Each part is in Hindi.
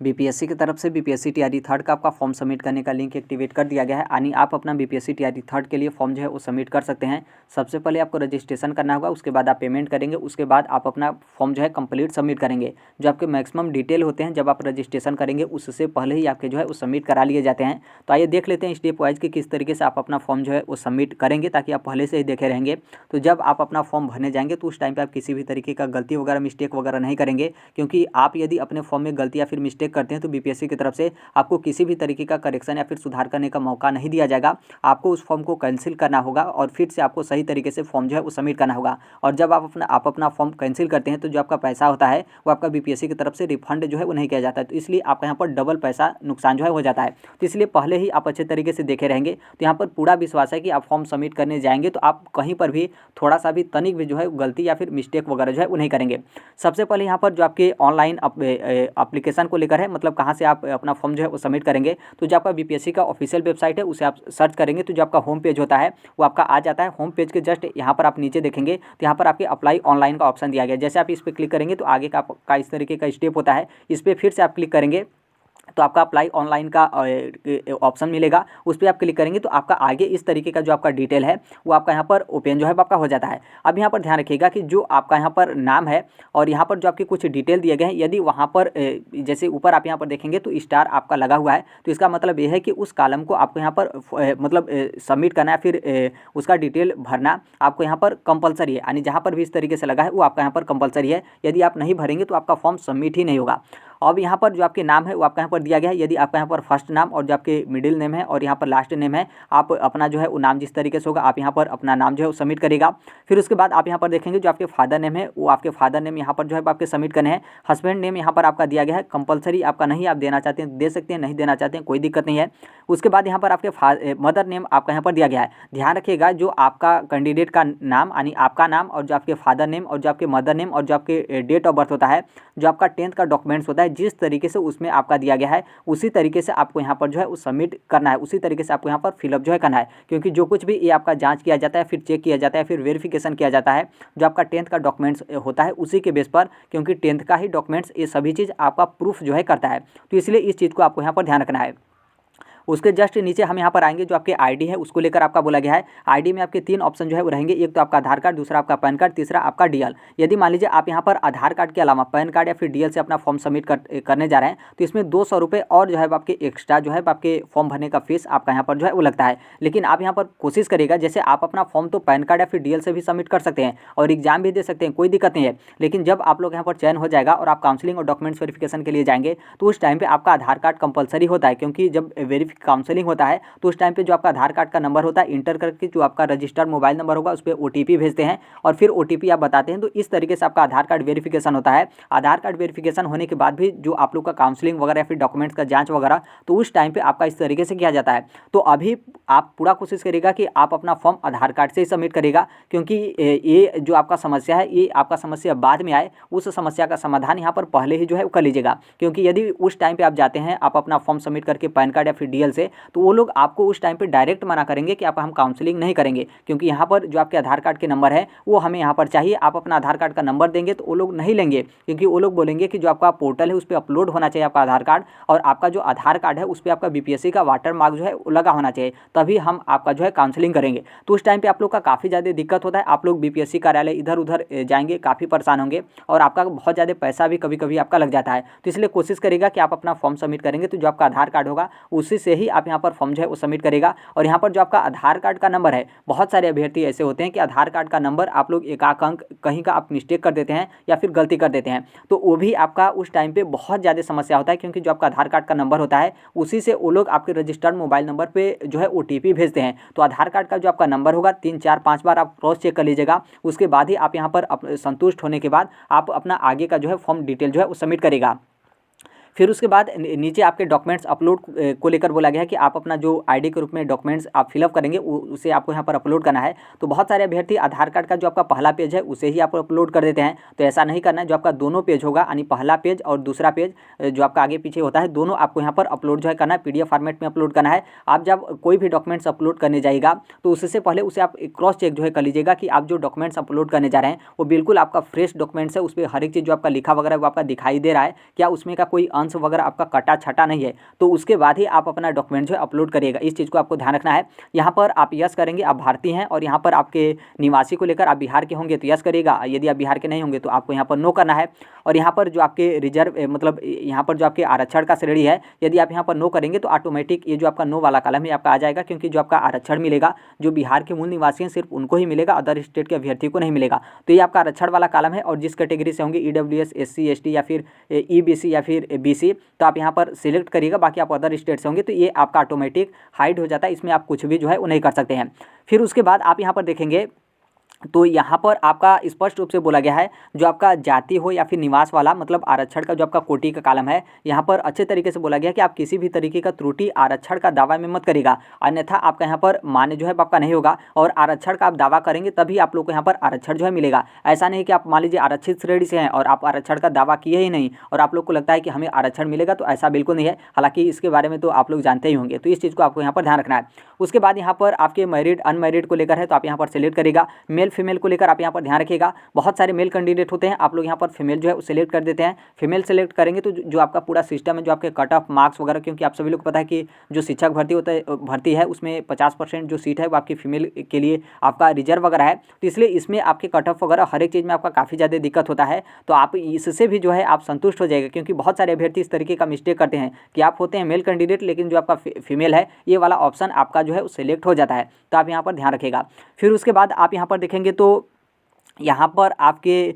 बीपीएससी की तरफ से बीपीएससी टीआरई थर्ड का आपका फॉर्म सबमिट करने का लिंक एक्टिवेट कर दिया गया है, यानी आप अपना बीपीएससी टीआरई थर्ड के लिए फॉर्म जो है वो सबमिट कर सकते हैं। सबसे पहले आपको रजिस्ट्रेशन करना होगा, उसके बाद आप पेमेंट करेंगे, उसके बाद आप अपना फॉर्म जो है कंप्लीट सबमिट करेंगे। जो आपके मैक्सिमम डिटेल होते हैं जब आप रजिस्ट्रेशन करेंगे उससे पहले ही आपके जो है वो सबमिट करा लिए जाते हैं। तो आइए देख लेते हैं स्टेप वाइज कि किस तरीके से आप अपना फॉर्म जो है वो सबमिट करेंगे, ताकि आप पहले से ही देखे रहेंगे। तो जब आप अपना फॉर्म भरने जाएंगे तो उस टाइम पर आप किसी भी तरीके का गलती वगैरह मिस्टेक वगैरह नहीं करेंगे, क्योंकि आप यदि अपने फॉर्म में गलती या फिर मिस्टेक करते हैं तो बीपीएससी की तरफ से आपको किसी भी तरीके का करेक्शन या फिर सुधार करने का मौका नहीं दिया जाएगा। आपको उस फॉर्म को कैंसिल करना होगा और फिर से आपको सही तरीके से फॉर्म जो है वो सबमिट करना होगा। और जब आप अपना फॉर्म कैंसिल करते हैं तो जो आपका पैसा होता है वो आपका बीपीएससी की तरफ से रिफंड जो है वो नहीं किया जाता है, तो इसलिए आपका यहाँ पर डबल पैसा नुकसान जो है हो जाता है। तो इसलिए पहले ही आप अच्छे तरीके से देखे रहेंगे। तो यहाँ पर पूरा विश्वास है कि आप फॉर्म सबमिट करने जाएंगे तो आप कहीं पर भी थोड़ा सा भी तनिक भी जो है गलती या फिर मिस्टेक वगैरह जो है वो नहीं करेंगे। सबसे पहले यहाँ पर जो आपके ऑनलाइन एप्लीकेशन को लेकर है, मतलब कहाँ से आप अपना फॉर्म जो है वो सबमिट करेंगे, तो जो आपका बीपीएससी का ऑफिशियल वेबसाइट है उसे आप सर्च करेंगे तो जो आपका होम पेज होता है वो आपका आ जाता है। होम पेज के जस्ट यहाँ पर आप नीचे देखेंगे तो यहाँ पर आपके अप्लाई ऑनलाइन का ऑप्शन दिया गया है। जैसे आप इस पर क्लिक करेंगे तो आगे का इस तरीके का स्टेप होता है। इस पर फिर से आप क्लिक करेंगे तो आपका अप्लाई ऑनलाइन का ऑप्शन मिलेगा, उस पर आप क्लिक करेंगे तो आपका आगे इस तरीके का जो आपका डिटेल है वो आपका यहाँ पर ओपन जो है आपका हो जाता है। अब यहाँ पर ध्यान रखिएगा कि जो आपका यहाँ पर नाम है और यहाँ पर जो आपके कुछ डिटेल दिए गए हैं, यदि वहाँ पर जैसे ऊपर आप यहाँ पर देखेंगे तो स्टार आपका लगा हुआ है, तो इसका मतलब ये है कि उस कॉलम को आपको यहाँ पर मतलब सबमिट करना है, फिर उसका डिटेल भरना आपको यहाँ पर कंपलसरी है। यानी जहाँ पर भी इस तरीके से लगा है वो आपका यहाँ पर कंपलसरी है। यदि आप नहीं भरेंगे तो आपका फॉर्म सबमिट ही नहीं होगा। अब यहाँ पर जो आपके नाम है वो आपका यहाँ पर दिया गया है। यदि आपका यहाँ पर फर्स्ट नाम और जो आपके मिडिल नेम है और यहाँ पर लास्ट नेम है, आप अपना जो है वो नाम जिस तरीके से होगा आप यहाँ पर अपना नाम जो है वो सबमिट करेगा। फिर उसके बाद आप यहाँ पर देखेंगे जो आपके फादर नेम है वो आपके फादर नेम यहाँ पर जो है आपके सबमिट करने हैं। हस्बैंड नेम यहाँ पर आपका दिया गया है, कंपलसरी आपका नहीं, आप देना चाहते हैं दे सकते हैं, नहीं देना चाहते हैं कोई दिक्कत नहीं है। उसके बाद यहाँ पर आपके मदर नेम आपका यहाँ पर दिया गया है। ध्यान रखिएगा जो आपका कैंडिडेट का नाम यानी आपका नाम और जो आपके फादर नेम और जो आपके मदर नेम और जो आपके डेट ऑफ बर्थ होता है, जो आपका 10th का डॉक्यूमेंट्स होता है, जिस तरीके से उसमें आपका दिया गया है उसी तरीके से आपको यहाँ पर जो है वो सबमिट करना है, उसी तरीके से आपको यहाँ पर फिलअप जो है करना है। क्योंकि जो कुछ भी ये आपका जांच किया जाता है, फिर चेक किया जाता है, फिर वेरिफिकेशन किया जाता है जो आपका 10th का डॉक्यूमेंट्स होता है उसी के बेस पर, क्योंकि 10th का ही डॉक्यूमेंट्स ये सभी चीज़ आपका प्रूफ जो है करता है। तो इसलिए इस चीज़ को आपको यहाँ पर ध्यान रखना है। उसके जस्ट नीचे हम यहाँ पर आएंगे, जो आपके आईडी है उसको लेकर आपका बोला गया है। आईडी में आपके 3 ऑप्शन जो है वो रहेंगे, एक तो आपका आधार कार्ड, दूसरा आपका पैन कार्ड, तीसरा आपका डीएल। यदि मान लीजिए आप यहाँ पर आधार कार्ड के अलावा पैन कार्ड या फिर डीएल से अपना फॉर्म सबमिट करने जा रहे हैं तो इसमें 200 रुपये और जो है आपके एक्स्ट्रा जो है आपके फॉर्म भरने का फीस आपका यहाँ पर जो है वो लगता है। लेकिन आप यहाँ पर कोशिश करिएगा, जैसे आप अपना फॉर्म तो पैन कार्ड या फिर डीएल से भी सबमिट कर सकते हैं और एग्जाम भी दे सकते हैं, कोई दिक्कत नहीं है। लेकिन जब आप लोग यहाँ पर चयन हो जाएगा और आप काउंसलिंग और डॉक्यूमेंट्स वेरिफिकेशन के लिए जाएंगे तो उस टाइम पर आपका आधार कार्ड कंपलसरी होता है, क्योंकि जब काउंसलिंग होता है तो उस टाइम पे जो आपका आधार कार्ड का नंबर होता है इंटर करके जो आपका रजिस्टर्ड मोबाइल नंबर होगा उस पर ओटीपी भेजते हैं और फिर ओटीपी आप बताते हैं। तो इस तरीके से आपका आधार कार्ड वेरिफिकेशन होता है। आधार कार्ड वेरिफिकेशन होने के बाद भी जो आप लोग का काउंसलिंग वगैरह या फिर डॉक्यूमेंट्स का जांच वगैरह, तो उस टाइम पे आपका इस तरीके से किया जाता है। तो अभी आप पूरा कोशिश करिएगा कि आप अपना फॉर्म आधार कार्ड से ही सबमिट करिएगा, क्योंकि ये जो आपका समस्या है ये आपका समस्या बाद में आए, उस समस्या का समाधान यहाँ पर पहले ही जो है वो कर लीजिएगा। क्योंकि यदि उस टाइम पर आप जाते हैं आप अपना फॉर्म सबमिट करके पैन कार्ड या फिर डीएल से, तो वो लोग आपको उस टाइम पे डायरेक्ट मना करेंगे कि आप हम काउंसलिंग नहीं करेंगे, क्योंकि यहाँ पर जो आपके आधार कार्ड के नंबर है वो हमें यहाँ पर चाहिए। आप अपना आधार कार्ड का नंबर देंगे तो वो लोग नहीं लेंगे, क्योंकि वो लोग बोलेंगे कि जो आपका पोर्टल है उस पर अपलोड होना चाहिए आपका आधार कार्ड, और आपका जो आधार कार्ड है उस पर आपका बीपीएससी का वाटर मार्क जो है वो लगा होना चाहिए, तभी हम आपका जो है काउंसलिंग करेंगे। तो उस टाइम पर आप लोग का काफ़ी ज़्यादा दिक्कत होता है। आप लोग बीपीएससी कार्यालय इधर उधर जाएंगे, काफ़ी परेशान होंगे और आपका बहुत ज़्यादा पैसा भी कभी कभी आपका लग जाता है। तो इसलिए कोशिश करेगा कि आप अपना फॉर्म सबमिट करेंगे तो जो आपका आधार कार्ड होगा उसी से ही आप यहाँ पर फॉर्म जो है वो सबमिट करेगा। और यहाँ पर जो आपका आधार कार्ड का नंबर है, बहुत सारे अभ्यर्थी ऐसे होते हैं कि आधार कार्ड का नंबर आप लोग एक अंक कहीं का आप मिस्टेक कर देते हैं या फिर गलती कर देते हैं, तो वो भी आपका उस टाइम पे बहुत ज़्यादा समस्या होता है। क्योंकि जो आपका आधार कार्ड का नंबर होता है उसी से वो लोग आपके रजिस्टर्ड मोबाइल नंबर पे जो है ओटीपी भेजते हैं। तो आधार कार्ड का जो आपका नंबर होगा 3 4 5 बार आप क्रॉस चेक कर लीजिएगा, उसके बाद ही आप यहाँ पर संतुष्ट होने के बाद आप अपना आगे का जो है फॉर्म डिटेल जो है वो सबमिट करेगा। फिर उसके बाद नीचे आपके डॉक्यूमेंट्स अपलोड को लेकर बोला गया है कि आप अपना जो आईडी के रूप में डॉक्यूमेंट्स आप फिलअप करेंगे उसे आपको यहाँ पर अपलोड करना है। तो बहुत सारे अभ्यर्थी आधार कार्ड का जो आपका पहला पेज है उसे ही आप अपलोड कर देते हैं, तो ऐसा नहीं करना है। जो आपका दोनों पेज होगा यानी पहला पेज और दूसरा पेज जो आपका आगे पीछे होता है, दोनों आपको यहाँ पर अपलोड जो है करना है, पीडीएफ फॉर्मेट में अपलोड करना है। आप जब कोई भी डॉक्यूमेंट्स अपलोड करने जाएगा तो उससे पहले उसे आप क्रॉस चेक जो है कर लीजिएगा कि आप जो डॉक्यूमेंट्स अपलोड करने जा रहे हैं वो बिल्कुल आपका फ्रेश डॉक्यूमेंट्स है, उस पर हर एक चीज़ जो आपका लिखा वगैरह वो आपका दिखाई दे रहा है, क्या उसमें का कोई वंश वगैरह आपका कटा छटा नहीं है तो उसके बाद ही आप अपना डॉक्यूमेंट जो है अपलोड करिएगा। इस चीज़ को आपको ध्यान रखना है। यहाँ पर आप यस करेंगे, आप भारतीय हैं और यहाँ पर आपके निवासी को लेकर आप बिहार के होंगे तो यस करिएगा, यदि आप बिहार के नहीं होंगे तो आपको यहाँ पर नो करना है। और यहाँ पर जो आपके रिजर्व मतलब यहाँ पर जो आपके आरक्षण का श्रेणी है, यदि आप यहाँ पर नो करेंगे तो ऑटोमेटिक ये जो आपका नो वाला कॉलम है आपका आ जाएगा, क्योंकि जो आपका आरक्षण मिलेगा जो बिहार के मूल निवासी हैं सिर्फ उनको ही मिलेगा, अदर स्टेट के अभ्यर्थी को नहीं मिलेगा। तो ये आपका आरक्षण वाला कॉलम है और जिस कैटेगरी से होंगे EWS, SC, ST या फिर EBC या फिर BC तो आप यहाँ पर सिलेक्ट करिएगा। बाकी आप अदर स्टेट से होंगे तो ये आपका ऑटोमेटिक हाइड हो जाता है, इसमें आप कुछ भी जो है वो नहीं कर सकते हैं। फिर उसके बाद आप यहाँ पर देखेंगे तो यहाँ पर आपका स्पष्ट रूप से बोला गया है जो आपका जाति हो या फिर निवास वाला मतलब आरक्षण का जो आपका कोटि का कॉलम है, यहाँ पर अच्छे तरीके से बोला गया है कि आप किसी भी तरीके का त्रुटि आरक्षण का दावा में मत करिएगा, अन्यथा आपका यहाँ पर मान्य जो है आपका नहीं होगा। और आरक्षण का आप दावा करेंगे तभी आप लोग को यहाँ पर आरक्षण जो है मिलेगा। ऐसा नहीं कि आप मान लीजिए आरक्षित श्रेणी से हैं और आप आरक्षण का दावा किए ही नहीं और आप लोग को लगता है कि हमें आरक्षण मिलेगा, तो ऐसा बिल्कुल नहीं है। हालांकि इसके बारे में तो आप लोग जानते ही होंगे, तो इस चीज़ को आपको यहाँ पर ध्यान रखना है। उसके बाद यहाँ पर आपके मैरिड अनमैरिड को लेकर है तो आप यहाँ पर सिलेक्ट करेगा। मेल फीमेल को लेकर आप यहाँ पर ध्यान रखिएगा, बहुत सारे मेल कैंडिडेट होते हैं, आप लोग यहाँ पर फीमेल जो है सिलेक्ट कर देते हैं। फीमेल सेलेक्ट करेंगे तो जो आपका पूरा सिस्टम है, जो आपके कट ऑफ मार्क्स वगैरह, क्योंकि आप सभी लोग को पता है कि जो शिक्षक भर्ती है उसमें 50% जो सीट है वो आपकी फीमेल के लिए आपका रिजर्व वगैरह है, तो इसलिए इसमें आपके कट ऑफ वगैरह हर एक चीज़ में आपका काफ़ी ज़्यादा दिक्कत होता है। तो आप इससे भी जो है आप संतुष्ट हो जाएगा, क्योंकि बहुत सारे अभ्यर्थी इस तरीके का मिस्टेक करते हैं कि आप होते हैं मेल कैंडिडेट लेकिन जो आपका फीमेल है ये वाला ऑप्शन आपका जो है वो सिलेक्ट हो जाता है, तो आप यहाँ पर ध्यान रखिएगा। फिर उसके बाद आप यहाँ पर देखेंगे तो यहाँ पर आपके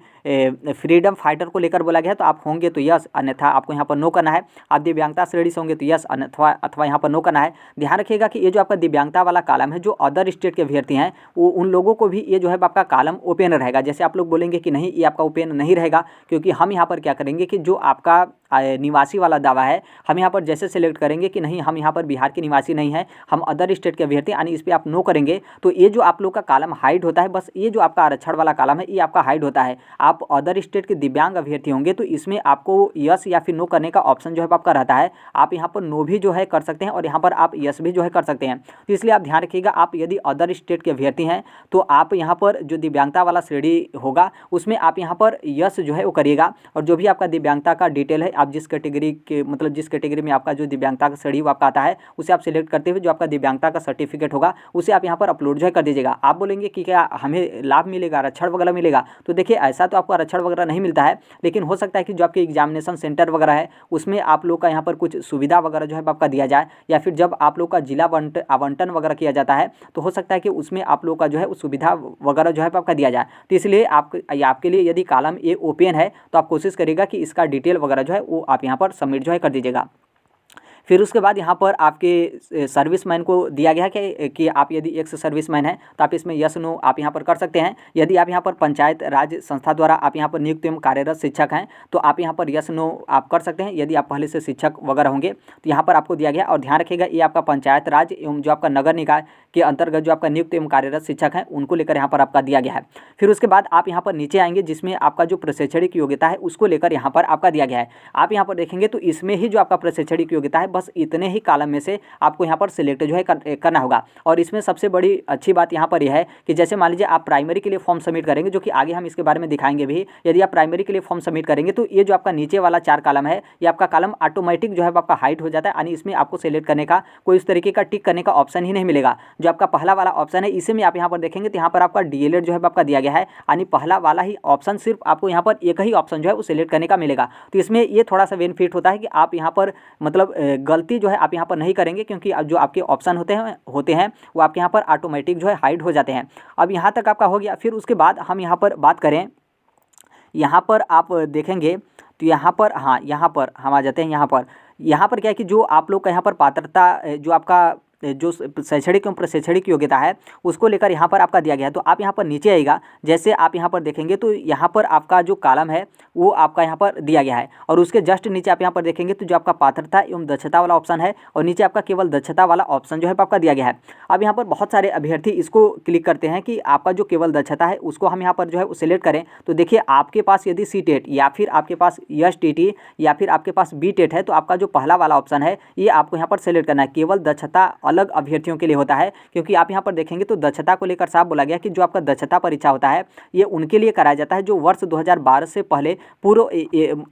फ्रीडम फाइटर को लेकर बोला गया है तो आप होंगे तो यस, अन्यथा आपको यहाँ पर नो करना है। आप दिव्यांगता श्रेणी से होंगे तो यस, अथवा यहाँ पर नो करना है। ध्यान रखिएगा कि ये जो आपका दिव्यांगता वाला कॉलम है, जो अदर स्टेट के अभ्यर्थी हैं वो उन लोगों को भी ये जो है आपका कॉलम ओपन रहेगा। जैसे आप लोग बोलेंगे कि नहीं ये आपका ओपन नहीं रहेगा, क्योंकि हम यहाँ पर क्या करेंगे कि जो आपका निवासी वाला दावा है हम यहाँ पर जैसे सेलेक्ट करेंगे कि नहीं हम यहाँ पर बिहार के निवासी नहीं हैं, हम अदर स्टेट के अभ्यर्थी, यानी इस पर आप नो करेंगे तो ये जो आप लोग का कॉलम हाइड होता है, बस ये जो आपका आरक्षण वाला कॉलम है ये आपका हाइड होता है। आप अदर स्टेट के दिव्यांग अभ्यर्थी होंगे तो इसमें आपको यस या फिर नो करने का ऑप्शन जो है आपका रहता है। आप यहाँ पर नो भी जो है कर सकते हैं और यहाँ पर आप यस भी जो है कर सकते हैं। तो इसलिए आप ध्यान रखिएगा, आप यदि अदर स्टेट के अभ्यर्थी हैं तो आप यहाँ पर जो दिव्यांगता वाला श्रेणी होगा उसमें आप यहाँ पर यस जो है वो करिएगा। और जो भी आपका दिव्यांगता का डिटेल है, आप जिस कैटेगरी के मतलब जिस कैटेगरी में आपका जो दिव्यांगता का श्रेणी वो आपका आता है उसे आप सिलेक्ट करते हुए जो आपका दिव्यांगता का सर्टिफिकेट होगा उसे आप यहाँ पर अपलोड जो है कर दीजिएगा। आप बोलेंगे कि क्या हमें लाभ मिलेगा, आरक्षण वगैरह मिलेगा, तो देखिए ऐसा तो आपको आरक्षण वगैरह नहीं मिलता है, लेकिन हो सकता है कि जो आपके एग्जामिनेशन सेंटर वगैरह है उसमें आप लोग का यहाँ पर कुछ सुविधा वगैरह जो है आपका दिया जाए, या फिर जब आप लोग का जिला आवंटन वगैरह किया जाता है तो हो सकता है कि उसमें आप लोग का जो है उस सुविधा वगैरह जो है आपका दिया जाए। तो इसलिए आपके लिए यदि कॉलम ए ओपन है तो आप कोशिश करिएगा कि इसका डिटेल वगैरह जो है वो आप यहाँ पर सबमिट जो है कर दीजिएगा। फिर उसके बाद यहाँ पर आपके सर्विसमैन को दिया गया है कि आप यदि एक्स सर्विसमैन हैं तो आप इसमें यस नो आप यहाँ पर कर सकते हैं। यदि आप यहाँ पर पंचायत राज संस्था द्वारा आप यहाँ पर नियुक्त एवं कार्यरत शिक्षक हैं तो आप यहाँ पर यस नो आप कर सकते हैं। यदि आप पहले से शिक्षक वगैरह होंगे तो यहाँ पर आपको दिया गया। और ध्यान रखिएगा ये आपका पंचायत राज एवं जो आपका नगर निकाय के अंतर्गत जो आपका नियुक्त एवं कार्यरत शिक्षक हैं उनको लेकर यहाँ पर आपका दिया गया है। फिर उसके बाद आप यहाँ पर नीचे आएंगे जिसमें आपका जो प्रशिक्षणिक योग्यता है उसको लेकर यहाँ पर आपका दिया गया है। आप यहाँ पर देखेंगे तो इसमें ही जो आपका प्रशिक्षणिक योग्यता है बस इतने ही कॉलम में से आपको यहाँ पर सिलेक्ट जो है करना होगा। और इसमें सबसे बड़ी अच्छी बात यहाँ पर यह है कि जैसे मान लीजिए आप प्राइमरी के लिए फॉर्म सबमिट करेंगे, जो कि आगे हम इसके बारे में दिखाएंगे भी, यदि आप प्राइमरी के लिए फॉर्म सबमिट करेंगे तो ये जो आपका नीचे वाला 4 कॉलम है ये आपका कॉलम ऑटोमेटिक जो है आपका हाइड हो जाता है, यानी इसमें आपको सिलेक्ट करने का कोई इस तरीके का टिक करने का ऑप्शन ही नहीं मिलेगा। जो आपका पहला वाला ऑप्शन है इसी में आप यहाँ पर देखेंगे तो यहाँ पर आपका DLED जो है आपका दिया गया है, यानी पहला वाला ही ऑप्शन सिर्फ आपको यहाँ पर एक ही ऑप्शन जो है वो सिलेक्ट करने का मिलेगा। तो इसमें ये थोड़ा सा बेनिफिट होता है कि आप यहाँ पर मतलब गलती जो है आप यहाँ पर नहीं करेंगे, क्योंकि जो आपके ऑप्शन होते हैं वो आपके यहाँ पर ऑटोमेटिक जो है हाइड हो जाते हैं। अब यहाँ तक आपका हो गया। फिर उसके बाद हम यहाँ पर बात करें, यहाँ पर आप देखेंगे तो यहाँ पर यहाँ पर हम आ जाते हैं। यहाँ पर क्या है कि जो आप लोग का यहाँ पर पात्रता जो आपका जो शैक्षणिक एवं प्रशैक्षणिक योग्यता है उसको लेकर यहाँ पर आपका दिया गया है। तो आप यहाँ पर नीचे आइएगा, जैसे आप यहाँ पर देखेंगे तो यहाँ पर आपका जो कॉलम है वो आपका यहाँ पर दिया गया है और उसके जस्ट नीचे आप यहाँ पर देखेंगे तो जो आपका पात्रता एवं दक्षता वाला ऑप्शन है और नीचे आपका केवल दक्षता वाला ऑप्शन जो है आपका दिया गया है। अब यहाँ पर बहुत सारे अभ्यर्थी इसको क्लिक करते हैं कि आपका जो केवल दक्षता है उसको हम यहाँ पर जो है सिलेक्ट करें। तो देखिए आपके पास यदि CTET या फिर आपके पास STT या फिर आपके पास BTET है तो आपका जो पहला वाला ऑप्शन है ये आपको यहाँ पर सिलेक्ट करना है, केवल दक्षता अलग अभ्यर्थियों के लिए होता है, क्योंकि आप यहाँ पर देखेंगे तो दक्षता को लेकर साफ बोला गया कि जो आपका दक्षता परीक्षा होता है ये उनके लिए कराया जाता है जो वर्ष 2012 से पहले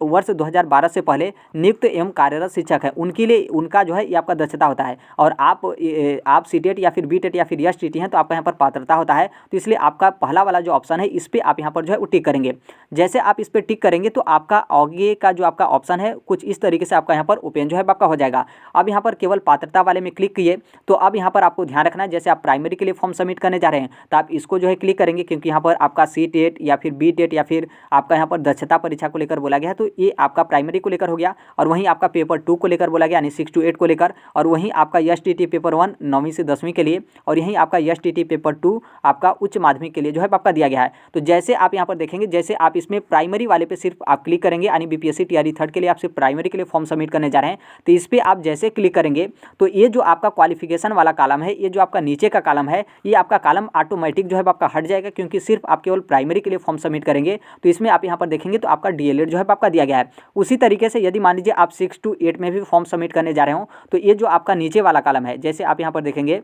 वर्ष 2012 से पहले नियुक्त एवं कार्यरत शिक्षक है, उनके लिए उनका जो है ये आपका दक्षता होता है। और आप सीटेट या फिर बीटेट या फिर एसटीटी हैं तो आपका यहाँ पर पात्रता होता है, तो इसलिए आपका पहला वाला जो ऑप्शन है इस पर आप यहाँ पर जो है वो टिक करेंगे। जैसे आप इस पर टिक करेंगे तो आपका आगे का जो आपका ऑप्शन है कुछ इस तरीके से आपका यहाँ पर ओपन जो है आपका हो जाएगा। अब यहाँ पर केवल पात्रता वाले में क्लिक किए तो अब यहाँ पर आपको ध्यान रखना है, जैसे आप प्राइमरी के लिए फॉर्म सबमिट करने जा रहे हैं तो आप इसको जो है क्लिक करेंगे, क्योंकि यहाँ पर आपका सीटेट या फिर बीटेट या फिर आपका यहाँ पर दक्षता परीक्षा को लेकर बोला गया है, तो ये आपका प्राइमरी को लेकर हो गया। और वहीं आपका पेपर 2 को लेकर बोला गया यानी 6 to 8 को लेकर, और वहीं आपका एसटीटी पेपर 1 9वीं से 10वीं के लिए, और यहीं आपका एसटीटी पेपर 2 आपका उच्च माध्यमिक के लिए जो है आपका दिया गया है। तो जैसे आप यहाँ पर देखेंगे, जैसे आप इसमें प्राइमरी वाले पे सिर्फ आप क्लिक करेंगे यानी बीपीएससी टीआरई थर्ड के लिए आप सिर्फ प्राइमरी के लिए फॉर्म सबमिट करने जा रहे हैं, तो इस पर आप जैसे क्लिक करेंगे तो ये जो आपका क्वालिफिकेशन वाला कॉलम है, ये जो आपका नीचे का कॉलम है, ये आपका कॉलम ऑटोमेटिक जो है आपका हट जाएगा, क्योंकि सिर्फ आप केवल प्राइमरी के लिए फॉर्म सबमिट करेंगे। तो इसमें आप यहाँ पर देखेंगे तो आपका डीएलएड जो है आपका दिया गया है। उसी तरीके से यदि मान लीजिए आप 6 to 8 में भी फॉर्म सबमिट करने जा रहे हो तो ये जो आपका नीचे वाला कॉलम है, जैसे आप यहाँ पर देखेंगे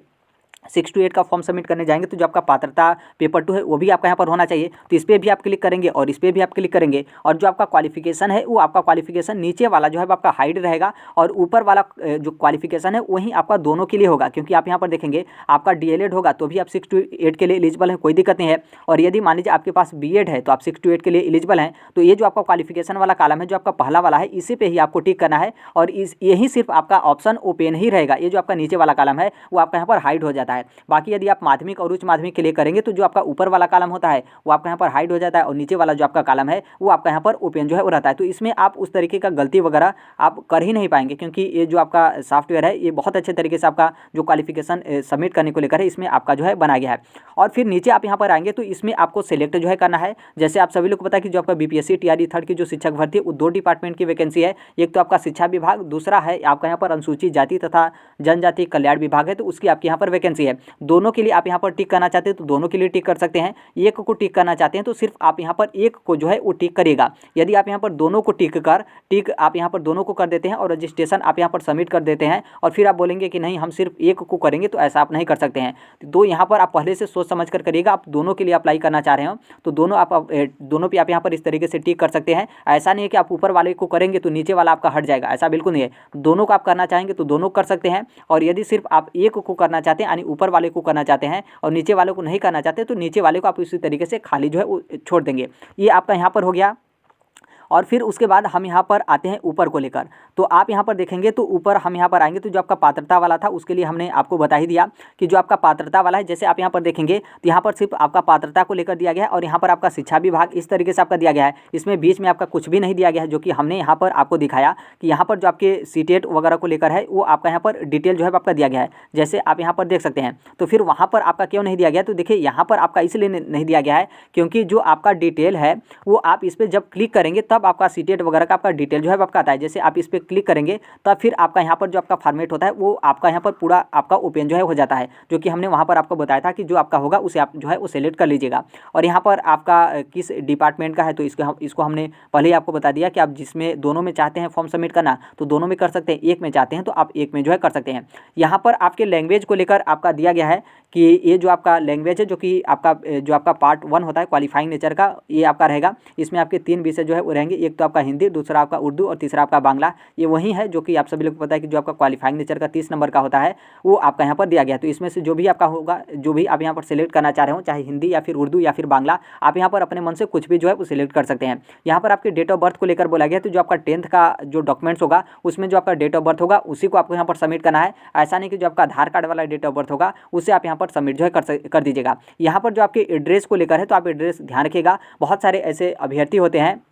6 to 8 का फॉर्म सबमिट करने जाएंगे तो जो आपका पात्रता पेपर 2 है वो भी आपका यहाँ पर होना चाहिए, तो इस पर भी आप क्लिक करेंगे और इस पर भी आप क्लिक करेंगे। और जो आपका क्वालिफिकेशन है वो आपका क्वालिफिकेशन नीचे वाला जो है आपका हाइड रहेगा और ऊपर वाला जो क्वालिफिकेशन है वहीं आपका दोनों के लिए होगा, क्योंकि आप यहाँ पर देखेंगे आपका डीएलएड होगा तो भी आप 6 to 8 के लिए एलिजिबल हैं, कोई दिक्कत नहीं है। और यदि मान लीजिए आपके पास बीएड है तो आप 6 to 8 के लिए एलिजिबल हैं, तो ये जो आपका क्वालिफिकेशन वाला कॉलम है जो आपका पहला वाला है इसी पे ही आपको टिक करना है और यही सिर्फ आपका ऑप्शन ओपन ही रहेगा। ये जो आपका नीचे वाला कॉलम है वो आपका यहाँ पर हाइड हो जाता है। बाकी यदि आप माध्यमिक और उच्च माध्यमिक के लिए करेंगे तो जो आपका ऊपर वाला कॉलम होता है वो आपका यहाँ पर हाइड हो जाता है और नीचे वाला जो आपका कॉलम है वो आपका यहाँ पर ओपन जो है वो रहता है। तो इसमें आप उस तरीके का गलती वगैरह आप कर ही नहीं पाएंगे, क्योंकि ये जो आपका सॉफ्टवेयर है ये बहुत अच्छे तरीके से आपका जो क्वालिफिकेशन सबमिट करने को लेकर है इसमें आपका जो है बना गया है। और फिर नीचे आप यहाँ पर आएंगे तो इसमें आपको सिलेक्ट जो है करना है। जैसे आप सभी लोग को पता है कि जो आपका बीपीएससी टीआरई थर्ड की जो शिक्षक भर्ती है वो 2 डिपार्टमेंट की वैकेंसी है, एक तो आपका शिक्षा विभाग, दूसरा है आपका यहाँ पर अनुसूचित जाति तथा जनजाति कल्याण विभाग है, तो उसकी आपकी यहाँ पर वैकेंसी है। दोनों के लिए आप यहाँ पर टिक करना चाहते हैं तो दोनों के लिए टिक कर सकते हैं, एक को टिक करना चाहते हैं तो सिर्फ आप यहाँ पर एक को जो है वो टिक करिएगा। यदि आप यहाँ पर दोनों को टिक आप यहाँ पर दोनों को कर देते हैं और रजिस्ट्रेशन आप यहाँ पर सबमिट कर देते हैं और फिर आप बोलेंगे कि नहीं हम सिर्फ एक को करेंगे, तो ऐसा आप नहीं कर सकते हैं। तो यहाँ पर आप पहले से सोच समझ कर करिएगा, आप दोनों के लिए अप्लाई करना चाह रहे हो तो दोनों पे आप यहाँ पर इस तरीके से टिक कर सकते हैं। ऐसा नहीं है कि आप ऊपर वाले को करेंगे तो नीचे वाला आपका हट जाएगा, ऐसा बिल्कुल नहीं है। दोनों को आप करना चाहेंगे तो दोनों कर सकते हैं, और यदि सिर्फ आप एक को करना चाहते हैं यानी ऊपर वाले को करना चाहते हैं और नीचे वाले को नहीं करना चाहते तो नीचे वाले को आप इसी तरीके से खाली जो है वो छोड़ देंगे। ये आपका यहाँ पर हो गया। और फिर उसके बाद हम यहाँ पर आते हैं ऊपर को लेकर, तो आप यहाँ पर देखेंगे तो ऊपर हम यहाँ पर आएंगे तो जो आपका पात्रता वाला था उसके लिए हमने आपको बता ही दिया कि जो आपका पात्रता वाला है, जैसे आप यहाँ पर देखेंगे तो यहाँ पर सिर्फ आपका पात्रता को लेकर दिया गया है और यहाँ पर आपका शिक्षा विभाग इस तरीके से आपका दिया गया है। इसमें बीच में आपका कुछ भी नहीं दिया गया है, जो कि हमने यहाँ पर आपको दिखाया कि यहाँ पर जो आपके सीटेट वगैरह को लेकर है वो आपका यहाँ पर डिटेल जो है आपका दिया गया है, जैसे आप यहाँ पर देख सकते हैं। तो फिर वहाँ पर आपका क्यों नहीं दिया गया, तो देखिए यहाँ पर आपका इसलिए नहीं दिया गया है क्योंकि जो आपका डिटेल है वो आप इस पर जब क्लिक करेंगे तब आपका सीटेट वगैरह का आपका डिटेल जो है आपका आता है। जैसे आप इस पर क्लिक करेंगे तब फिर आपका यहाँ पर जो आपका फॉर्मेट होता है वो आपका यहाँ पर पूरा आपका ओपन जो है हो जाता है, जो कि हमने वहाँ पर आपको बताया था कि जो आपका होगा उसे आप जो है वो सेलेक्ट कर लीजिएगा। और यहाँ पर आपका किस डिपार्टमेंट का है तो इसको हमने पहले ही आपको बता दिया कि आप जिसमें दोनों में चाहते हैं फॉर्म सबमिट करना तो दोनों में कर सकते हैं, एक में चाहते हैं तो आप एक में जो है कर सकते हैं। यहाँ पर आपके लैंग्वेज को लेकर आपका दिया गया है कि ये जो आपका लैंग्वेज है जो कि आपका पार्ट 1 होता है क्वालिफाइंग नेचर का, ये आपका रहेगा। इसमें आपके 3 विषय जो है वो रहेंगे, एक तो आपका हिंदी, दूसरा आपका उर्दू और तीसरा आपका बांग्ला। ये वही है जो कि आप सभी लोग को पता है कि जो आपका क्वालिफाइंग नेचर का 30 नंबर का होता है वो आपका यहाँ पर दिया गया है। तो इसमें से जो भी आपका होगा, जो भी आप यहाँ पर सिलेक्ट करना चाह रहे हो, चाहे हिंदी या फिर उर्दू या फिर बांग्ला, आप यहाँ पर अपने मन से कुछ भी जो है वो सिलेक्ट कर सकते हैं। यहाँ पर आपके डेट ऑफ बर्थ को लेकर बोला गया, तो जो आपका 10th का जो डॉक्यूमेंट्स होगा उसमें जो आपका डेट ऑफ बर्थ होगा उसी को आपको यहाँ पर सबमिट करना है। ऐसा नहीं कि जो आपका आधार कार्ड वाला डेट ऑफ बर्थ होगा उसे आप यहाँ पर सबमिट जो है कर दीजिएगा। यहाँ पर जो आपके एड्रेस को लेकर है तो आप एड्रेस ध्यान रखिएगा। बहुत सारे ऐसे अभ्यर्थी होते हैं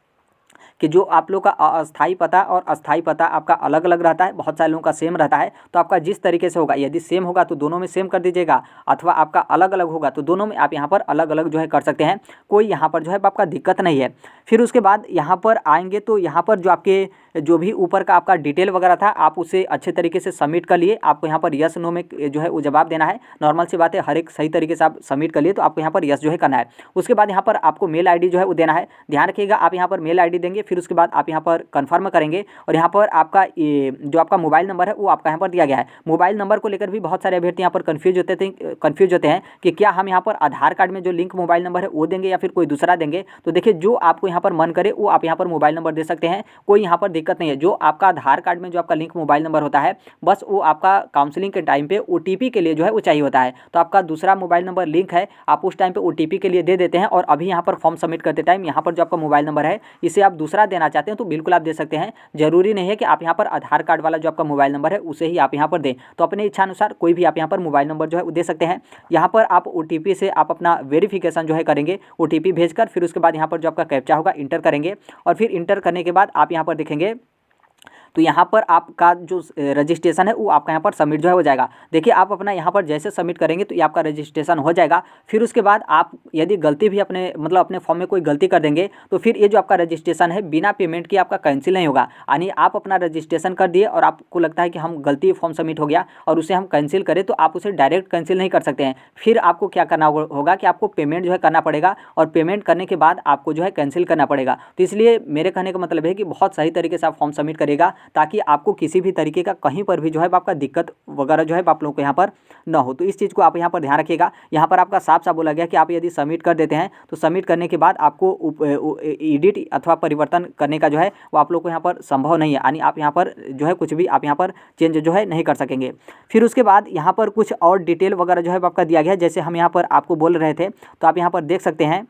कि जो आप लोग का अस्थाई पता और अस्थाई पता आपका अलग अलग रहता है, बहुत सारे लोगों का सेम रहता है। तो आपका जिस तरीके से होगा, यदि सेम होगा तो दोनों में सेम कर दीजिएगा, अथवा आपका अलग अलग होगा तो दोनों में आप यहाँ पर अलग अलग जो है कर सकते हैं। कोई यहाँ पर जो है आपका दिक्कत नहीं है। फिर उसके बाद यहाँ पर आएंगे तो यहाँ पर जो आपके जो भी ऊपर का आपका डिटेल वगैरह था आप उसे अच्छे तरीके से सबमिट कर लिए। आपको यहाँ पर यस नो में जो है वो जवाब देना है। नॉर्मल सी बात है, हर एक सही तरीके से आप सबमिट कर लिए तो आपको यहाँ पर यस जो है करना है। उसके बाद यहाँ पर आपको मेल आईडी जो है वो देना है। ध्यान रखिएगा, आप यहाँ पर मेल आईडी देंगे, फिर उसके बाद आप यहाँ पर कन्फर्म करेंगे और यहाँ पर आपका जो आपका मोबाइल नंबर है वो आपका यहाँ पर दिया गया है। मोबाइल नंबर को लेकर भी बहुत सारे अभ्यर्थी यहाँ पर कन्फ्यूज होते हैं कि क्या हम यहाँ पर आधार कार्ड में जो लिंक मोबाइल नंबर है वो देंगे या फिर कोई दूसरा देंगे। तो देखिए, जो आपको यहाँ पर मन करे वो आप यहाँ पर मोबाइल नंबर दे सकते हैं, कोई यहाँ पर दिक्कत नहीं है। जो आपका आधार कार्ड में जो आपका लिंक मोबाइल नंबर होता है, बस वो आपका काउंसलिंग के टाइम पे ओटीपी के लिए जो है वो चाहिए होता है। तो आपका दूसरा मोबाइल नंबर लिंक है, आप उस टाइम पे ओटीपी के लिए दे देते हैं और अभी यहाँ पर फॉर्म सबमिट करते टाइम यहाँ पर जो आपका मोबाइल नंबर है इसे आप दूसरा देना चाहते हैं तो बिल्कुल आप दे सकते हैं। जरूरी नहीं है कि आप यहाँ पर आधार कार्ड वाला जो आपका मोबाइल नंबर है उसे ही आप यहाँ पर दें। तो अपने इच्छा अनुसार कोई भी आप यहाँ पर मोबाइल नंबर जो है वो दे सकते हैं। यहाँ पर आप ओटीपी से आप अपना वेरिफिकेशन जो है करेंगे, ओटीपी भेजकर, फिर उसके बाद यहाँ पर जो आपका कैप्चा होगा इंटर करेंगे और फिर इंटर करने के बाद आप यहाँ पर देखेंगे तो यहाँ पर आपका जो रजिस्ट्रेशन है वो आपका यहाँ पर सबमिट जो है हो जाएगा। देखिए, आप अपना यहाँ पर जैसे सबमिट करेंगे तो ये आपका रजिस्ट्रेशन हो जाएगा। फिर उसके बाद आप यदि गलती भी अपने फॉर्म में कोई गलती कर देंगे तो फिर ये जो आपका रजिस्ट्रेशन है बिना पेमेंट के आपका कैंसिल नहीं होगा। यानी आप अपना रजिस्ट्रेशन कर दिए और आपको लगता है कि हम गलती फॉर्म सबमिट हो गया और उसे हम कैंसिल करें तो आप उसे डायरेक्ट कैंसिल नहीं कर सकते हैं। फिर आपको क्या करना होगा कि आपको पेमेंट जो है करना पड़ेगा और पेमेंट करने के बाद आपको जो है कैंसिल करना पड़ेगा। तो इसलिए मेरे कहने का मतलब है कि बहुत सही तरीके से आप फॉर्म सबमिट करिएगा ताकि आपको किसी भी तरीके का कहीं पर भी जो है आपका दिक्कत वगैरह जो है आप लोगों को यहाँ पर ना हो। तो इस चीज़ को आप यहाँ पर ध्यान रखिएगा। यहाँ पर आपका साफ साफ बोला गया कि आप यदि सबमिट कर देते हैं तो सबमिट करने के बाद आपको एडिट अथवा परिवर्तन करने का जो है वो आप लोग को यहाँ पर संभव नहीं है। यानी आप यहाँ पर जो है कुछ भी आप यहाँ पर चेंज जो है नहीं कर सकेंगे। फिर उसके बाद यहाँ पर कुछ और डिटेल वगैरह जो है आपका दिया गया है। जैसे हम यहाँ पर आपको बोल रहे थे तो आप यहाँ पर देख सकते हैं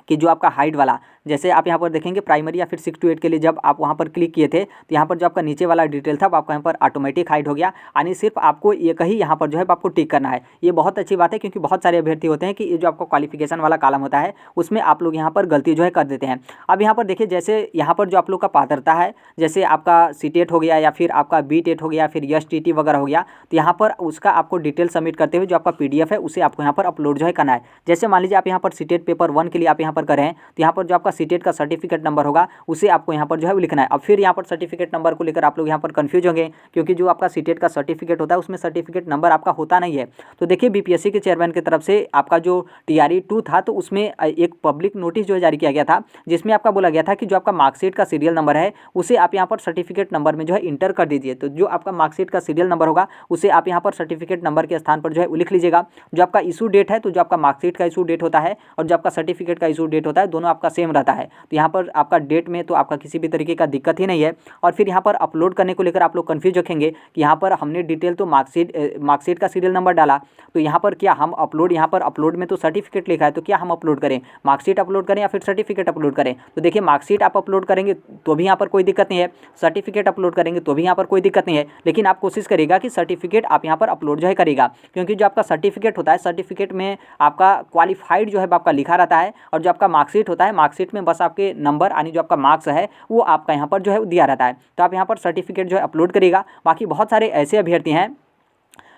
कि जो आपका हाइट वाला, जैसे आप यहाँ पर देखेंगे प्राइमरी या फिर 6 to 8 के लिए जब आप वहाँ पर क्लिक किए थे तो यहाँ पर जो आपका नीचे वाला डिटेल था वो आपका यहाँ पर ऑटोमेटिक हाइड हो गया। यानी सिर्फ आपको ये कहीं यहाँ पर जो है आपको टिक करना है। ये बहुत अच्छी बात है क्योंकि बहुत सारे अभ्यर्थी होते हैं कि ये जो आपका क्वालिफिकेशन वाला कॉलम होता है उसमें आप लोग यहाँ पर गलती जो है कर देते हैं। अब यहाँ पर देखिए, जैसे यहाँ पर जो आप लोग का पात्रता है, जैसे आपका CTET हो गया या फिर आपका BTET हो गया, फिर STT वगैरह हो गया, तो यहाँ पर उसका आपको डिटेल सबमिट करते हुए जो आपका PDF है उसे आपको यहाँ पर अपलोड जो है करना है। जैसे मान लीजिए आप यहाँ पर CTET पेपर 1 के लिए आप यहाँ पर करें तो यहाँ पर जो आपका CTET का सर्टिफिकेट नंबर होगा उसे आपको यहाँ पर जो है लिखना है। अब फिर यहाँ पर सर्टिफिकेट नंबर को लेकर आप लोग यहाँ पर कंफ्यूज होंगे क्योंकि जो आपका CTET का सर्टिफिकेट होता है उसमें सर्टिफिकेट नंबर आपका होता नहीं है। तो देखिए, BPSC के चेयरमैन की तरफ से आपका जो TRE 2 था तो उसमें एक पब्लिक नोटिस जो है जारी किया गया था जिसमें आपका बोला गया था कि जो आपका मार्कशीट का सीरियल नंबर है उसे आप यहाँ पर सर्टिफिकेट नंबर में जो है इंटर कर दीजिए। तो जो आपका मार्कशीट का सीरियल नंबर होगा उसे आप यहाँ पर सर्टिफिकेट नंबर के स्थान पर जो है लिख लीजिएगा। जो आपका इशू डेट है, तो जो आपका मार्कशीट का इशू डेट होता है और जो आपका सर्टिफिकेट का इशू डेट होता है दोनों आपका सेम रहता है। तो यहाँ पर आपका डेट में तो आपका किसी भी तरीके का दिक्कत ही नहीं है। और फिर यहाँ पर अपलोड करने को लेकर आप लोग कन्फ्यूज रखेंगे कि यहाँ पर हमने डिटेल तो मार्कशीट का सीरियल नंबर डाला, तो यहाँ पर क्या हम अपलोड, यहाँ पर अपलोड में तो सर्टिफिकेट लिखा है, तो क्या हम अपलोड करें, मार्कशीट अपलोड करें या फिर सर्टिफिकेट अपलोड करें। तो देखिए, मार्कशीट आप अपलोड करेंगे तो भी यहाँ पर कोई दिक्कत नहीं है, सर्टिफिकेट अपलोड करेंगे तो भी यहाँ पर कोई दिक्कत नहीं है, लेकिन आप कोशिश करिएगा कि सर्टिफिकेट आप यहाँ पर अपलोड जो है करिएगा। क्योंकि जो आपका सर्टिफिकेट होता है, सर्टिफिकेट में आपका क्वालिफाइड जो है आपका लिखा रहता है और जो आपका मार्कशीट होता है, मार्कशीट में बस आपके नंबर यानी जो आपका मार्क्स है वो आपका यहाँ पर जो है दिया रहता है। तो आप यहाँ पर सर्टिफिकेट जो है अपलोड करिएगा। बाकी बहुत सारे ऐसे अभ्यर्थी हैं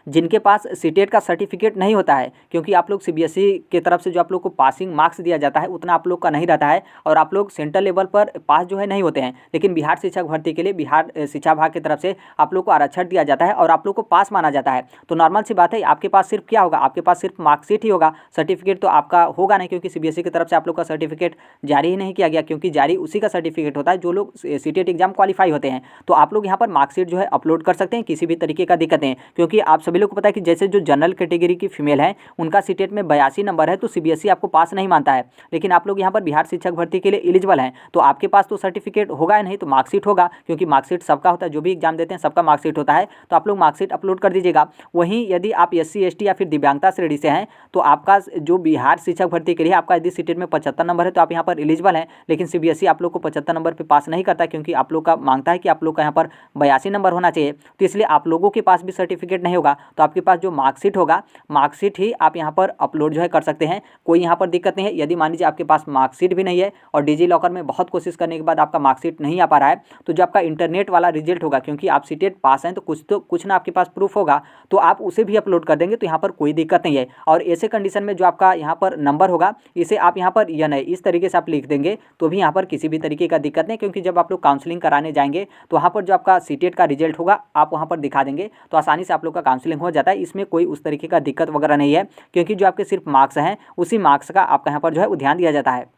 जिनके पास CTET का सर्टिफिकेट नहीं होता है, क्योंकि आप लोग CBSE की तरफ से जो आप लोग को पासिंग मार्क्स दिया जाता है उतना आप लोग का नहीं रहता है और आप लोग सेंट्रल लेवल पर पास जो है नहीं होते हैं। लेकिन बिहार शिक्षक भर्ती के लिए बिहार शिक्षा विभाग की तरफ से आप लोग को आरक्षण दिया जाता है और आप लोग को पास माना जाता है। तो नॉर्मल सी बात है, आपके पास सिर्फ क्या होगा, आपके पास सिर्फ मार्कशीट ही होगा, सर्टिफिकेट तो आपका होगा नहीं, क्योंकि CBSE की तरफ से आप लोग का सर्टिफिकेट जारी ही नहीं किया गया, क्योंकि जारी उसी का सर्टिफिकेट होता है जो लोग CTET एग्जाम क्वालिफाई होते हैं। तो आप लोग यहाँ पर मार्कशीट जो है अपलोड कर सकते हैं, किसी भी तरीके का दिक्कत नहीं, क्योंकि आप सभी लोग को पता है कि जैसे जो जनरल कैटेगरी की फीमेल है उनका CTET में 82 नंबर है तो CBSE आपको पास नहीं मानता है, लेकिन आप लोग यहाँ पर बिहार शिक्षक भर्ती के लिए एलिजिबल हैं। तो आपके पास तो सर्टिफिकेट होगा ही नहीं, तो मार्कशीट होगा, क्योंकि मार्कशीट सबका होता है, जो भी एग्जाम देते हैं सबका मार्कशीट होता है। तो आप लोग मार्कशीट अपलोड कर दीजिएगा। वहीं यदि आप SC ST या फिर दिव्यांगता श्रेणी से हैं तो आपका जो बिहार शिक्षक भर्ती के लिए आपका यदि CTET में 75 नंबर है तो आप यहाँ पर एलिजिबल हैं, लेकिन CBSE आप लोग को 75 नंबर पर पास नहीं करता, क्योंकि आप लोग का मांगता है कि आप लोग का यहाँ पर 82 नंबर होना चाहिए। तो इसलिए आप लोगों के पास भी सर्टिफिकेट नहीं होगा। तो आपके पास जो मार्कशीट होगा, मार्कशीट ही आप यहाँ पर अपलोड जो है कर सकते हैं। कोई यहाँ पर दिक्कत नहीं है। यदि मान लीजिए आपके पास मार्कशीट भी नहीं है और डिजी लॉकर में बहुत कोशिश करने के बाद आपका मार्कशीट नहीं आ पा रहा है, तो जो आपका इंटरनेट वाला रिजल्ट होगा, क्योंकि आप सीटेट पास हैं तो कुछ ना आपके पास प्रूफ होगा, तो आप उसे भी अपलोड कर देंगे, तो यहाँ पर कोई दिक्कत नहीं है। और ऐसे कंडीशन में जो आपका यहाँ पर नंबर होगा, इसे आप यहाँ पर या नहीं इस तरीके से आप लिख देंगे, तो भी यहाँ पर किसी भी तरीके का दिक्कत नहीं, क्योंकि जब आप लोग काउंसलिंग कराने जाएंगे तो वहाँ पर जो आपका सीटेट का रिजल्ट होगा आप वहाँ पर दिखा देंगे, तो आसानी से आप लोग का काउंसलिंग हो जाता है। इसमें कोई उस तरीके का दिक्कत वगैरह नहीं है, क्योंकि जो आपके सिर्फ मार्क्स हैं उसी मार्क्स का आपका यहाँ पर जो है वो ध्यान दिया जाता है।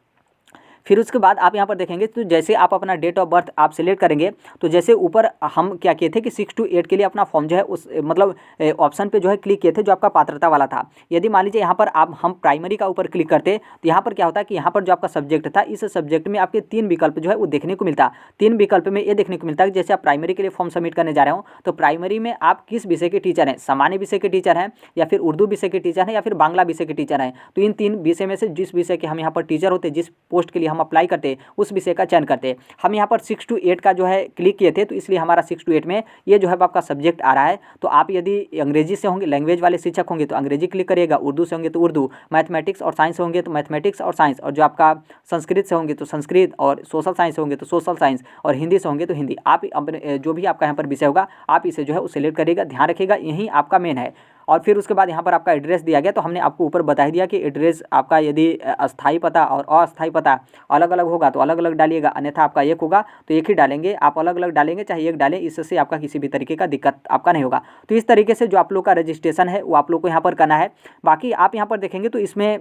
फिर उसके बाद आप यहाँ पर देखेंगे तो जैसे आप अपना डेट ऑफ बर्थ आप सिलेक्ट करेंगे, तो जैसे ऊपर हम क्या किए थे कि 6 to 8 के लिए अपना फॉर्म जो है उस मतलब ऑप्शन पे जो है क्लिक किए थे जो आपका पात्रता वाला था। यदि मान लीजिए यहाँ पर हम प्राइमरी का ऊपर क्लिक करते तो यहाँ पर क्या होता है कि यहाँ पर जो आपका सब्जेक्ट था, इस सब्जेक्ट में आपके 3 विकल्प जो है वो देखने को मिलता। 3 विकल्प में ये देखने को मिलता है कि जैसे आप प्राइमरी के लिए फॉर्म सबमिट करने जा रहे हो, तो प्राइमरी में आप किस विषय के टीचर हैं, सामान्य विषय के टीचर हैं या फिर उर्दू विषय के टीचर हैं या फिर बांग्ला विषय के टीचर हैं। तो इन 3 विषय में से जिस विषय के हम यहाँ पर टीचर होते, जिस पोस्ट के लिए हम अप्लाई करते, उस विषय का चयन करते। हम यहाँ पर 6 to 8 का जो है क्लिक किए थे, तो इसलिए हमारा 6 to 8 में ये जो है आपका सब्जेक्ट आ रहा है। तो आप यदि अंग्रेजी से होंगे, लैंग्वेज वाले शिक्षक होंगे तो अंग्रेजी क्लिक करिएगा, उर्दू से होंगे तो उर्दू, मैथमेटिक्स और साइंस होंगे तो मैथमेटिक्स और साइंस, और जो आपका संस्कृत से होंगे तो संस्कृत, और सोशल साइंस होंगे तो सोशल साइंस, और हिंदी से होंगे तो हिंदी। आप अपने जो भी आपका यहाँ पर विषय होगा आप इसे जो है सिलेक्ट करिएगा। ध्यान रखिएगा यही आपका मेन है। और फिर उसके बाद यहाँ पर आपका एड्रेस दिया गया, तो हमने आपको ऊपर बता ही दिया कि एड्रेस आपका यदि अस्थाई पता और अस्थाई पता अलग अलग होगा तो अलग अलग डालिएगा, अन्यथा आपका एक होगा तो एक ही डालेंगे। आप अलग अलग डालेंगे चाहे एक डालें, इससे आपका किसी भी तरीके का दिक्कत आपका नहीं होगा। तो इस तरीके से जो आप लोग का रजिस्ट्रेशन है वो आप लोग को यहाँ पर करना है। बाकी आप यहाँ पर देखेंगे तो इसमें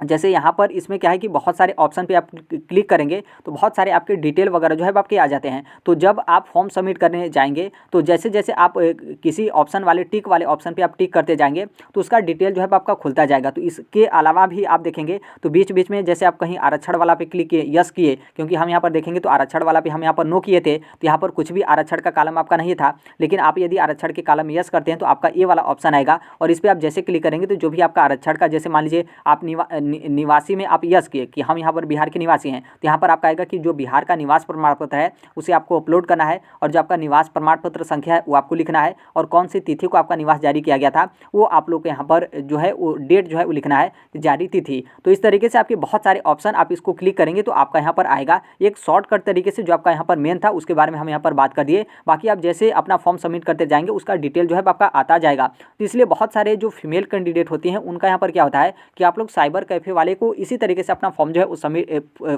जैसे यहाँ पर इसमें क्या है कि बहुत सारे ऑप्शन पे आप क्लिक करेंगे तो बहुत सारे आपके डिटेल वगैरह जो है आपके आ जाते हैं। तो जब आप फॉर्म सबमिट करने जाएंगे तो जैसे जैसे आप किसी ऑप्शन वाले टिक वाले ऑप्शन पे आप टिक करते जाएंगे तो उसका डिटेल जो है आपका खुलता जाएगा। तो इसके अलावा भी आप देखेंगे तो बीच बीच में जैसे आप कहीं आरक्षण वाला पे क्लिक किए, यस किए, क्योंकि हम यहाँ पर देखेंगे तो आरक्षण वाला पे हम यहाँ पर नो किए थे, तो यहाँ पर कुछ भी आरक्षण का कॉलम आपका नहीं था। लेकिन आप यदि आरक्षण के कॉलम यस करते हैं तो आपका ये वाला ऑप्शन आएगा, और इस पर आप जैसे क्लिक करेंगे तो जो भी आपका आरक्षण का, जैसे मान लीजिए आप निवासी में आप यस किए कि हम यहाँ पर बिहार के निवासी हैं, तो यहाँ पर आपका आएगा कि जो बिहार का निवास प्रमाण पत्र है उसे आपको अपलोड करना है, और जो आपका निवास प्रमाण पत्र संख्या है वो आपको लिखना है, और कौन सी तिथि को आपका निवास जारी किया गया था वो आप लोग के यहाँ पर जो है वो डेट जो है वो लिखना है, जारी तिथि। तो इस तरीके से आपके बहुत सारे ऑप्शन, आप इसको क्लिक करेंगे तो आपका यहाँ पर आएगा एक शॉर्टकट तरीके से जो आपका यहाँ पर मेन था उसके बारे में हम यहाँ पर बात कर दिए। बाकी आप जैसे अपना फॉर्म सबमिट करते जाएंगे उसका डिटेल जो है आपका आता जाएगा। तो इसलिए बहुत सारे जो फीमेल कैंडिडेट होती हैं उनका यहाँ पर क्या होता है कि आप लोग साइबर कैफे वाले को इसी तरीके से अपना फॉर्म जो है उस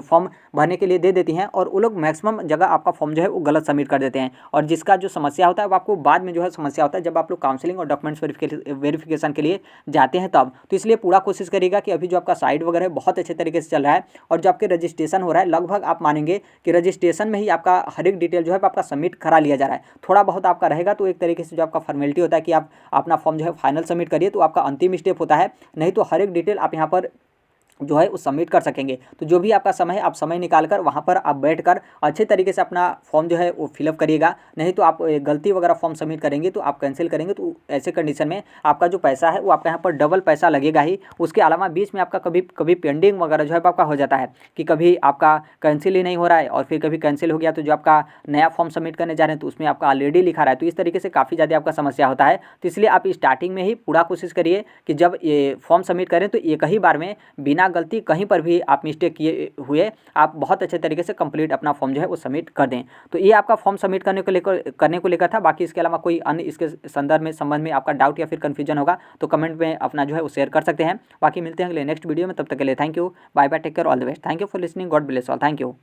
फॉर्म भरने के लिए दे देती हैं, और वो लोग मैक्सिमम जगह आपका फॉर्म जो है वो गलत सबमिट कर देते हैं, और जिसका जो समस्या होता है वो आपको बाद में जो है समस्या होता है जब आप लोग काउंसलिंग और डॉक्यूमेंट्स वेरिफिकेशन के लिए जाते हैं तब। तो इसलिए पूरा कोशिश करिएगा कि अभी जो आपका साइट वगैरह है बहुत अच्छे तरीके से चल रहा है, और जो आपके रजिस्ट्रेशन हो रहा है लगभग आप मानेंगे कि रजिस्ट्रेशन में ही आपका हर एक डिटेल जो है आपका सबमिट करा लिया जा रहा है। थोड़ा बहुत आपका रहेगा तो एक तरीके से जो आपका फॉर्मेलिटी होता है कि आप अपना फॉर्म जो है फाइनल सबमिट करिए, तो आपका अंतिम स्टेप होता है, नहीं तो हर एक डिटेल आप यहाँ पर जो है वो सबमिट कर सकेंगे। तो जो भी आपका समय है आप समय निकाल कर वहाँ पर आप बैठकर अच्छे तरीके से अपना फॉर्म जो है वो फिलअप करिएगा, नहीं तो आप गलती वगैरह फॉर्म सबमिट करेंगे तो आप कैंसिल करेंगे तो ऐसे कंडीशन में आपका जो पैसा है वो आपका यहाँ पर डबल पैसा लगेगा ही। उसके अलावा बीच में आपका कभी पेंडिंग वगैरह जो है आपका हो जाता है कि कभी आपका कैंसिल ही नहीं हो रहा है, और फिर कभी कैंसिल हो गया तो जो आपका नया फॉर्म सबमिट करने जा रहे हैं तो उसमें आपका ऑलरेडी लिखा रहा है। तो इस तरीके से काफ़ी ज़्यादा आपका समस्या होता है। तो इसलिए आप स्टार्टिंग में ही पूरा कोशिश करिए कि जब ये फॉर्म सबमिट करें तो एक ही बार में बिना गलती कहीं पर भी आप मिस्टेक किए हुए आप बहुत अच्छे तरीके से कंप्लीट अपना फॉर्म जो है वो सबमिट कर दें। तो ये आपका फॉर्म सबमिट करने को लेकर था। बाकी इसके अलावा कोई अन्य इसके संबंध में आपका डाउट या फिर कन्फ्यूजन होगा तो कमेंट में अपना जो है वो शेयर कर सकते हैं। बाकी मिलते हैं अगले नेक्स्ट वीडियो में, तब तक के लिए thank you, bye bye, take care, all the best, thank you for listening, God bless all, thank you.